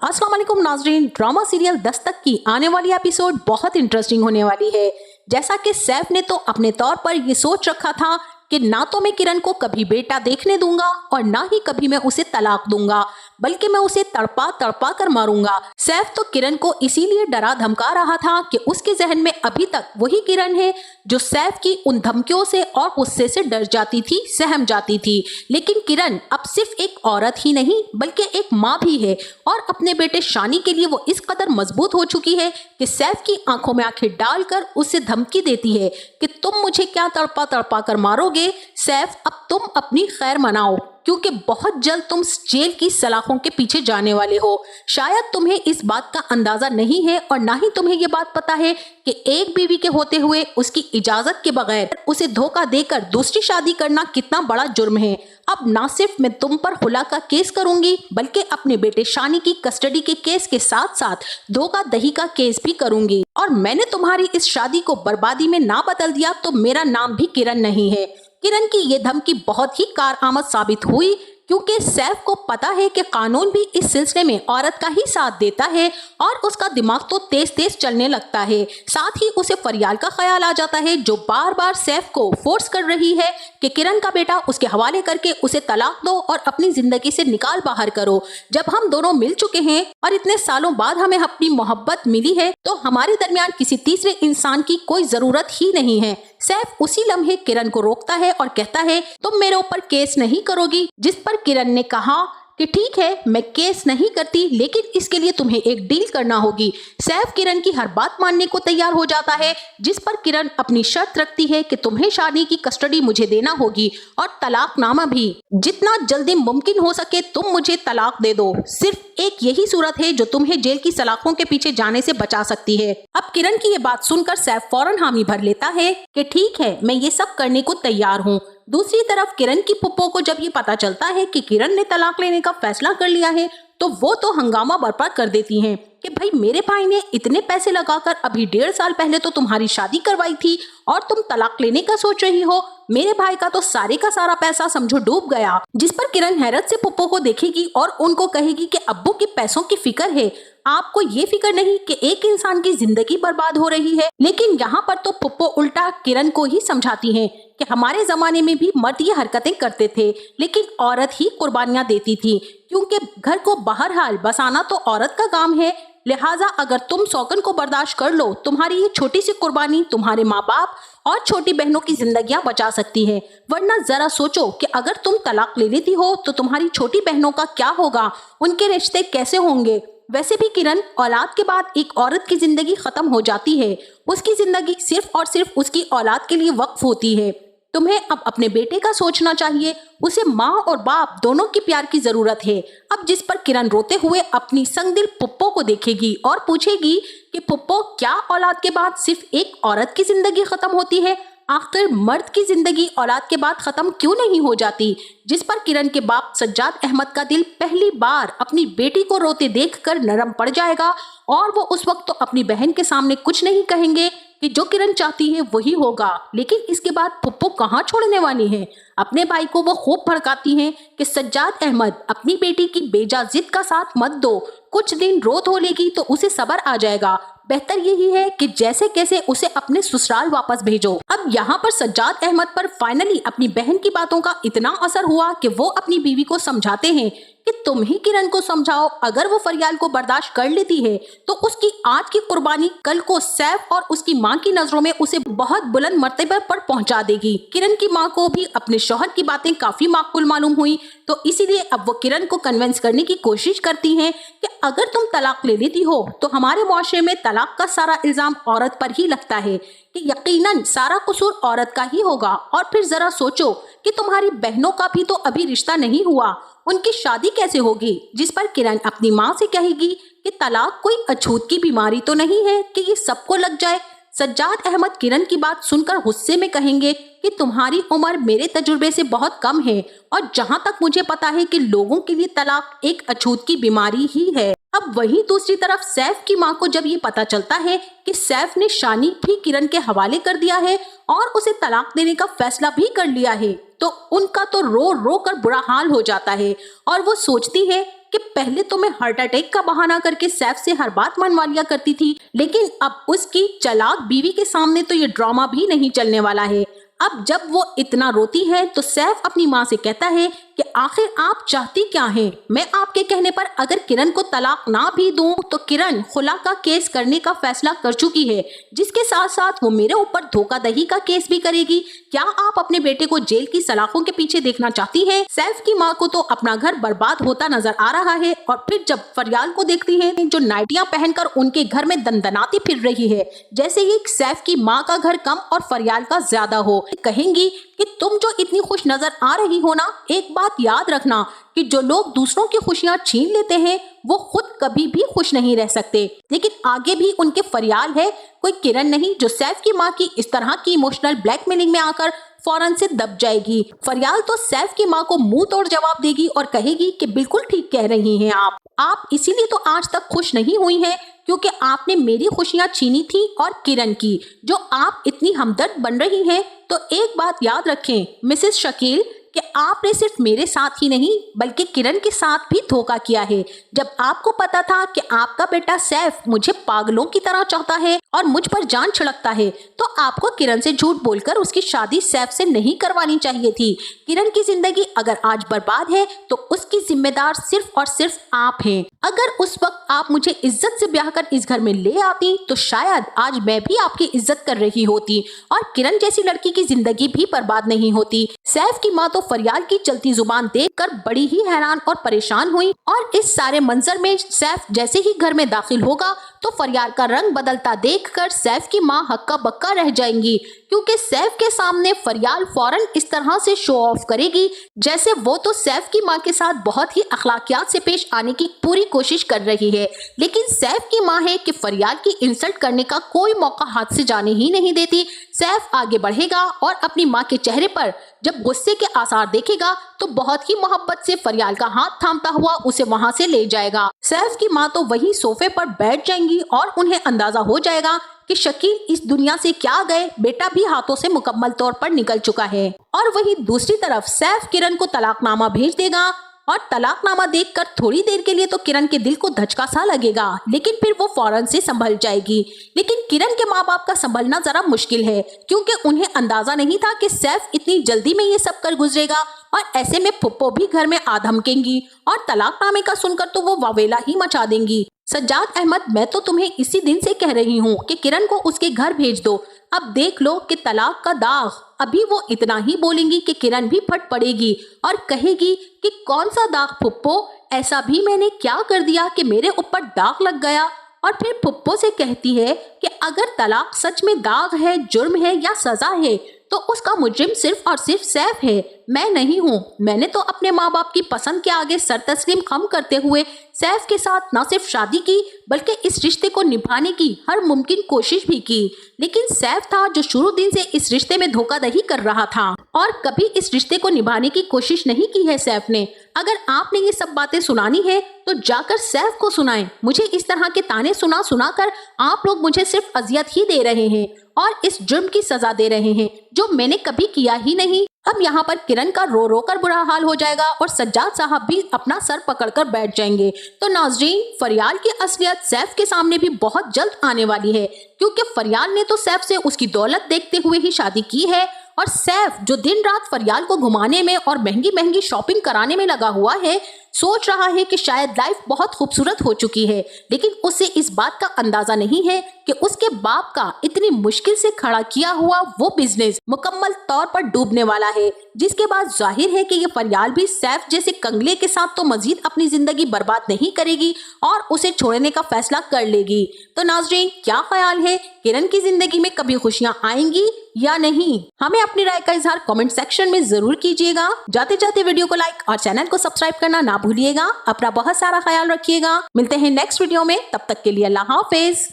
अस्सलाम वालेकुम नाजरीन, ड्रामा सीरियल दस्तक की आने वाली एपिसोड बहुत इंटरेस्टिंग होने वाली है। जैसा कि सैफ ने तो अपने तौर पर ये सोच रखा था कि ना तो मैं किरण को कभी बेटा देखने दूंगा और ना ही कभी मैं उसे तलाक दूंगा, बल्कि मैं उसे तड़पा तड़पा कर मारूंगा। सैफ तो किरण को इसीलिए डरा धमका रहा था कि उसके जहन में अभी तक वही किरण है जो सैफ की उन धमकियों से और गुस्से से डर जाती थी, सहम जाती थी। लेकिन किरण अब सिर्फ एक औरत ही नहीं बल्कि एक माँ भी है और अपने बेटे शानी के लिए वो इस कदर मजबूत हो चुकी है कि सैफ की आंखों में आंखें डालकर उसे धमकी देती है कि तुम मुझे क्या तड़पा तड़पा कर मारोगे सैफ, अब तुम अपनी खैर मनाओ क्योंकि बहुत जल्द तुम जेल की सलाखों के पीछे जाने वाले हो। शायद तुम्हें इस बात का अंदाजा नहीं है और ना ही तुम्हें ये बात पता है कि एक बीवी के होते हुए उसकी इजाजत के बगैर उसे धोखा देकर दूसरी शादी करना कितना बड़ा जुर्म है। अब ना सिर्फ मैं तुम पर खुला का केस करूंगी बल्कि अपने बेटे शानी की कस्टडी के केस के साथ साथ धोखा दही का केस भी करूंगी। और मैंने तुम्हारी इस शादी को बर्बादी में ना बदल दिया तो मेरा नाम भी किरण नहीं है। किरण की ये धमकी बहुत ही कारआमद साबित हुई क्योंकि सैफ को पता है कि कानून भी इस सिलसिले में औरत का ही साथ देता है और उसका दिमाग तो तेज तेज चलने लगता है। साथ ही उसे फरियाल का ख्याल आ जाता है जो बार बार सैफ को फोर्स कर रही है कि किरण का बेटा उसके हवाले करके उसे तलाक दो और अपनी जिंदगी से निकाल बाहर करो। जब हम दोनों मिल चुके हैं और इतने सालों बाद हमें अपनी मोहब्बत मिली है तो हमारे दरमियान किसी तीसरे इंसान की कोई जरूरत ही नहीं है। सैफ उसी लम्हे किरण को रोकता है और कहता है तुम मेरे ऊपर केस नहीं करोगी, जिस पर किरण ने कहा कि ठीक है मैं केस नहीं करती लेकिन इसके लिए तुम्हें एक डील करना होगी। सैफ किरण की हर बात मानने को तैयार हो जाता है जिस पर किरण अपनी शर्त रखती है कि तुम्हें शादी की कस्टडी मुझे देना होगी और तलाकनामा भी। जितना जल्दी मुमकिन हो सके तुम मुझे तलाक दे दो। सिर्फ एक यही सूरत है जो तुम्हें जेल की सलाखों के पीछे जाने से बचा सकती है। अब किरण की ये बात सुनकर सैफ फौरन हामी भर लेता है कि ठीक है मैं ये सब करने को तैयार हूँ। दूसरी तरफ किरण की पुप्पो को जब ये पता चलता है कि किरण ने तलाक लेने का फैसला कर लिया है तो वो तो हंगामा बर्पा कर देती हैं कि भाई मेरे भाई ने इतने पैसे लगाकर अभी 1.5 साल पहले तो तुम्हारी शादी करवाई थी और तुम तलाक लेने का सोच रही हो। मेरे भाई का तो सारे का सारा पैसा समझो डूब गया। जिस पर किरण हैरत से पुप्पो को देखेगी और उनको कहेगी कि अब्बू के पैसों की फिक्र है, आपको ये फिक्र नहीं कि एक इंसान की जिंदगी बर्बाद हो रही है। लेकिन यहाँ पर तो पुप्पो उल्टा किरण को ही समझाती हैं कि हमारे जमाने में भी मर्द ये हरकतें करते थे लेकिन औरत ही कुर्बानियां देती थी क्योंकि घर को बहरहाल बसाना तो औरत का काम है। लिहाजा अगर तुम सौगन को बर्दाश्त कर लो तुम्हारी ये छोटी सी कुर्बानी तुम्हारे माँ बाप और छोटी बहनों की जिंदगियां बचा सकती है। वरना जरा सोचो कि अगर तुम तलाक ले लेती हो तो तुम्हारी छोटी बहनों का क्या होगा, उनके रिश्ते कैसे होंगे। वैसे भी किरण औलाद के बाद एक औरत की जिंदगी खत्म हो जाती है, उसकी जिंदगी सिर्फ और सिर्फ उसकी औलाद के लिए वक्फ होती है। तुम्हें अब अपने बेटे का सोचना चाहिए, उसे माँ और बाप दोनों की प्यार की जरूरत है। अब जिस पर किरण रोते हुए अपनी संगदिल पुप्पो को देखेगी और पूछेगी कि पुप्पो क्या औलाद के बाद सिर्फ एक औरत की जिंदगी खत्म होती है, आखिर मर्द की जिंदगी औलाद के बाद खत्म क्यों नहीं हो जाती। जिस पर किरण के बाप सज्जाद अहमद का दिल पहली बार अपनी बेटी को रोते देखकर नरम पड़ जाएगा और वो उस वक्त तो अपनी बहन के सामने कुछ नहीं कहेंगे कि जो किरण चाहती है वही होगा। लेकिन इसके बाद पुप्पो कहाँ छोड़ने वाली है। अपने भाई को वो खूब भड़काती हैं कि सज्जाद अहमद अपनी बेटी की बेजा जिद का साथ मत दो, कुछ दिन रो धो लेगी तो उसे सब्र आ जाएगा। बेहतर यही है कि जैसे कैसे उसे अपने ससुराल वापस भेजो। अब यहाँ पर सज्जाद अहमद पर फाइनली अपनी बहन की बातों का इतना असर हुआ कि वो अपनी बीवी को समझाते हैं कि तुम ही किरण को समझाओ, अगर वो फरियाल को बर्दाश्त कर लेती है तो उसकी आज की कुर्बानी कल को सैफ और उसकी माँ की नजरों में उसे बहुत बुलंद मर्तबे पर पहुंचा देगी। किरण की माँ को भी अपने शौहर की बातें काफी माकूल मालूम हुई तो इसीलिए अब वो किरण को कन्विंस करने की कोशिश करती हैं कि अगर तुम तलाक ले लेती हो तो हमारे मुआशरे में तलाक का सारा इल्जाम औरत पर ही लगता है कि यकीनन सारा कसूर औरत का ही होगा। और फिर जरा सोचो कि तुम्हारी बहनों का भी तो अभी रिश्ता नहीं हुआ, उनकी शादी कैसे होगी। जिस पर किरण अपनी माँ से कहेगी कि तलाक कोई अछूत की बीमारी तो नहीं है कि ये सबको लग जाए। सज्जाद अहमद किरण की बात सुनकर गुस्से में कहेंगे कि तुम्हारी उम्र मेरे तजुर्बे से बहुत कम है और जहाँ तक मुझे पता है कि लोगों के लिए तलाक एक अछूत की बीमारी ही है। अब वहीं दूसरी तरफ सैफ की माँ को जब ये पता चलता है कि सैफ ने शानी भी किरण के हवाले कर दिया है और उसे तलाक देने का फैसला भी कर लिया है तो उनका तो रो रो कर बुरा हाल हो जाता है और वो सोचती है कि पहले तो मैं हार्ट अटैक का बहाना करके सैफ से हर बात मनवा लिया करती थी, लेकिन अब उसकी चालाक बीवी के सामने तो ये ड्रामा भी नहीं चलने वाला है। अब जब वो इतना रोती है तो सैफ अपनी माँ से कहता है कि आखिर आप चाहती क्या हैं? मैं आपके कहने पर अगर किरण को तलाक ना भी दूं तो किरण खुला का केस करने का फैसला कर चुकी है, जिसके साथ साथ वो मेरे ऊपर धोखाधड़ी का केस भी करेगी। क्या आप अपने बेटे को जेल की सलाखों के पीछे देखना चाहती हैं? सैफ की माँ को तो अपना घर बर्बाद होता नजर आ रहा है और फिर जब फरियाल को देखती है जो नाइटियां पहनकर उनके घर में दंदनाती फिर रही है, जैसे ही सैफ की माँ का घर कम और फरियाल का ज्यादा हो, कहेंगी कि तुम जो इतनी खुश नजर आ रही हो ना, एक बात याद रखना कि जो लोग दूसरों की खुशियां छीन लेते हैं वो खुद कभी भी खुश नहीं रह सकते। लेकिन आगे भी उनके फरियाल है, कोई किरण नहीं जो सैफ की माँ की इस तरह की इमोशनल ब्लैकमेलिंग में आकर फौरन से दब जाएगी। फरियाल तो सैफ की माँ को मुंह तोड़ जवाब देगी और कहेगी कि बिल्कुल ठीक कह रही हैं आप इसीलिए तो आज तक खुश नहीं हुई हैं क्योंकि आपने मेरी खुशियां छीनी थी और किरण की। जो आप इतनी हमदर्द बन रही हैं तो एक बात याद रखें मिसेस शकील कि आपने सिर्फ मेरे साथ ही नहीं बल्कि किरण के साथ भी धोखा किया है। जब आपको पता था कि आपका बेटा सैफ मुझे पागलों की तरह चाहता है और मुझ पर जान छिड़कता है तो आपको किरण से झूठ बोलकर उसकी शादी सैफ से नहीं करवानी चाहिए थी। किरण की जिंदगी अगर आज बर्बाद है तो उसकी जिम्मेदार सिर्फ और सिर्फ आप हैं। अगर उस वक्त आप मुझे इज्जत से ब्याह कर इस घर में ले आती तो शायद आज मैं भी आपकी इज्जत कर रही होती और किरण जैसी लड़की की जिंदगी भी बर्बाद नहीं होती। सैफ की माँ तो फरियाल की चलती जुबान देखकर बड़ी ही हैरान और परेशान हुई और इस सारे मंजर में सैफ जैसे ही घर में दाखिल होगा तो फरियाल का रंग बदलता देखकर सैफ की माँ हक्का बक्का रह जाएंगी, क्योंकि सैफ के सामने फरियाल फौरन इस तरह से शो ऑफ करेगी जैसे वो तो सैफ की माँ के साथ बहुत ही अखलाकियात से पेश आने की पूरी कोशिश कर रही है। लेकिन सैफ की माँ है कि फरियाल की इंसल्ट करने का कोई मौका हाथ से जाने ही नहीं देती। सैफ आगे बढ़ेगा और अपनी माँ के चेहरे पर जब गुस्से के आसार देखेगा तो बहुत ही मोहब्बत से फरियाल का हाथ थामता हुआ उसे वहां से ले जाएगा। सैफ की माँ तो वही सोफे पर बैठ जाएंगी और उन्हें अंदाजा हो जाएगा कि शकील इस दुनिया से क्या गए, बेटा भी हाथों से मुकम्मल तौर पर निकल चुका है। और वहीं दूसरी तरफ सैफ किरण को तलाकनामा भेज देगा और तलाकनामा देखकर थोड़ी देर के लिए तो किरण के दिल को धचका सा लगेगा, लेकिन फिर वो फौरन से संभल जाएगी। लेकिन किरण के माँ बाप का संभलना जरा मुश्किल है क्योंकि उन्हें अंदाजा नहीं था कि सैफ इतनी जल्दी में ये सब कर गुजरेगा और ऐसे में फुप्पो भी घर में आ धमकेंगी और तलाकनामे का सुनकर तो वो वावेला ही मचा देंगी। सज्जाद अहमद, मैं तो तुम्हें इसी दिन से कह रही हूँ कि किरण को उसके घर भेज दो। अब देख लो कि तलाक का दाग। अभी वो इतना ही बोलेंगी कि किरण भी फट पड़ेगी और कहेगी कि कौन सा दाग फुप्पो, ऐसा भी मैंने क्या कर दिया कि मेरे ऊपर दाग लग गया। और फिर फुप्पो से कहती है कि अगर तलाक सच में दाग है, जुर्म है या सजा है तो उसका मुजरिम सिर्फ और सिर्फ सैफ है, मैं नहीं हूँ। मैंने तो अपने माँ बाप की पसंद के आगे सर तस्लीम खम करते हुए सैफ के साथ न सिर्फ शादी की बल्कि इस रिश्ते को निभाने की हर मुमकिन कोशिश भी की। लेकिन सैफ था जो शुरू दिन से इस रिश्ते में धोखाधड़ी कर रहा था और कभी इस रिश्ते को निभाने की कोशिश नहीं की है सैफ ने। अगर आपने ये सब बातें सुनानी है तो जाकर सैफ को सुनाएं। मुझे इस तरह के ताने सुना कर आप लोग मुझे सिर्फ अजियत ही दे रहे हैं और इस जुर्म की सजा दे रहे हैं जो मैंने कभी किया ही नहीं। अब यहाँ पर किरण का रो रो कर बुरा हाल हो जाएगा और सज्जाद साहब भी अपना सर पकड़कर बैठ जाएंगे। तो नाजरीन, फरियाल की असलियत सैफ के सामने भी बहुत जल्द आने वाली है क्योंकि फरियाल ने तो सैफ से उसकी दौलत देखते हुए ही शादी की है और सैफ जो दिन रात फरियाल को घुमाने में और महंगी महंगी शॉपिंग कराने में लगा हुआ है सोच रहा है कि शायद लाइफ बहुत खूबसूरत हो चुकी है, लेकिन उसे इस बात का अंदाजा नहीं है कि उसके बाप का इतनी मुश्किल से खड़ा किया हुआ वो बिजनेस मुकम्मल तौर पर डूबने वाला है, जिसके बाद जाहिर है कि ये फरियाल भी सैफ जैसे कंगले के साथ तो मजीद अपनी जिंदगी बर्बाद नहीं करेगी और उसे छोड़ने का फैसला कर लेगी। तो नाजरीन, क्या ख्याल है, किरण की जिंदगी में कभी खुशियां आएंगी या नहीं? हमें अपनी राय का इजहार कमेंट सेक्शन में जरूर कीजिएगा। जाते जाते वीडियो को लाइक और चैनल को सब्सक्राइब करना ना भूलिएगा। अपना बहुत सारा ख्याल रखिएगा। मिलते हैं नेक्स्ट वीडियो में, तब तक के लिए अल्लाह हाफिज।